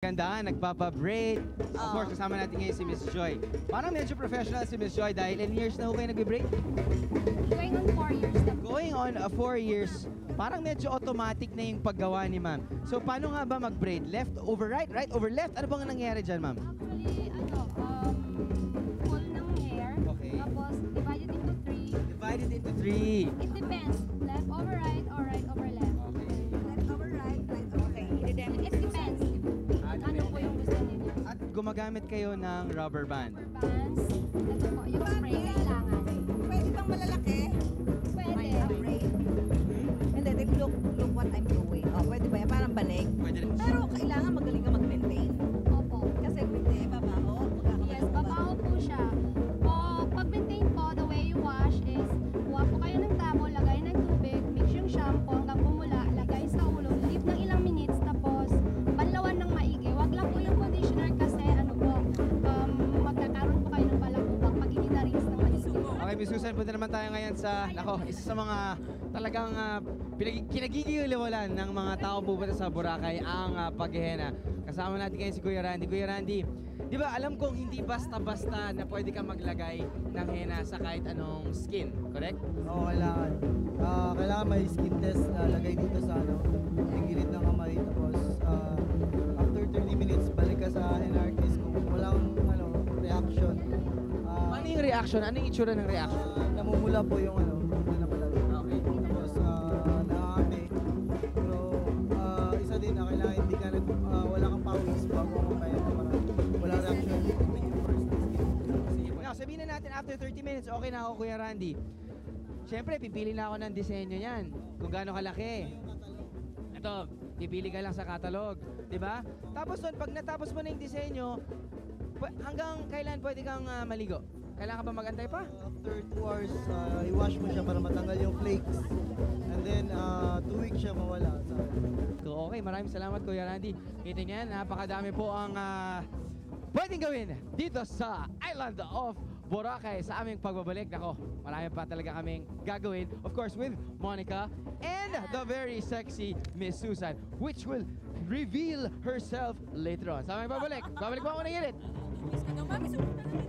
Ganda, nagpapabraid. Of course, kasama natin ngayon si Miss Joy. Parang medyo professional si Miss Joy dahil ilang years na ho kayo nagbe-braid? Going on 4 years na po. Going on 4 years, parang medyo automatic na yung paggawa ni ma'am. So, paano nga ba mag-braid? Left over right, right over left? Ano bang nangyayari dyan, ma'am? Actually, full ng hair. Okay. Tapos, divided into 3. Divided into 3. It depends. Left over right or right over left. Okay. Left over right, right over right. It depends. Ano po yung gusto ninyo? At gumagamit kayo ng rubber band. Rubber bands. Ito po, yung spray kailangan. Pwede bang malalaki? Pwede. Braid. And then, look what I'm doing. Oh, pwede ba yan? Parang banig. Pwede rin. Pero kailangan magaling ka mag-maintain. Opo. Kasi hindi, babaho. Yes, babaho po siya. O, pag-maintain po, the way you wash is, kuha po kayo ng tabo, lagay ng tubig, mix yung shampoo hanggang bumula, lagay sa ulo, leave ng ilang minutes, tapos banlawan ng maigi. Wag lang po yung conditioner kasi magkakaroon po kayo ng balakubak pag hindi na-rinse ng maigi. Okay, Miss Susan, punta naman tayo ngayon sa, isa sa mga talagang kinagigiliwalan ng mga tao pupunta sa Boracay, ang paghihena. Kasama natin ngayon si Kuya Randy. Kuya Randy, di ba alam kong hindi basta-basta na pwede ka maglagay ng henna sa kahit anong skin, correct? Oo, kailangan. Kailangan may skin test na lagay dito sa yung gilid ng kamay. Tapos, after 30 minutes, balik ka sa NRTs kung walang reaction. Ano yung reaction? Ano yung itsura ng reaction? Namumula po yung na palalo. Okay. Tapos, nakakami. Pero, isa din na kailangan hindi ka wala kang pawis bago kumain na parang wala reaction. Sige po. Now, sabihin na natin after 30 minutes, okay na ako, Kuya Randy. Siyempre, pipili na ako ng disenyo niyan. Kung gaano kalaki. Ito, pipili ka lang sa catalog. Di ba? Tapos doon, pag natapos mo na yung disenyo, hanggang kailan pwede kang maligo? Kailangan ba magantay pa? After 2 hours, i-wash mo siya para matanggal yung flakes. And then, 2 weeks siya mawala. So, okay, maraming salamat, Kuya Randy. Kita niyan, napakadami po ang pwedeng gawin dito sa Island of Boracay sa aming pagbabalik. Nako, marami pa talaga kaming gagawin. Of course, with Monica and the very sexy Miss Susan, which will reveal herself later on. Sa aming pagbabalik. Babalik po ako ng init. Miss ko daw, mami, sumunod na lang.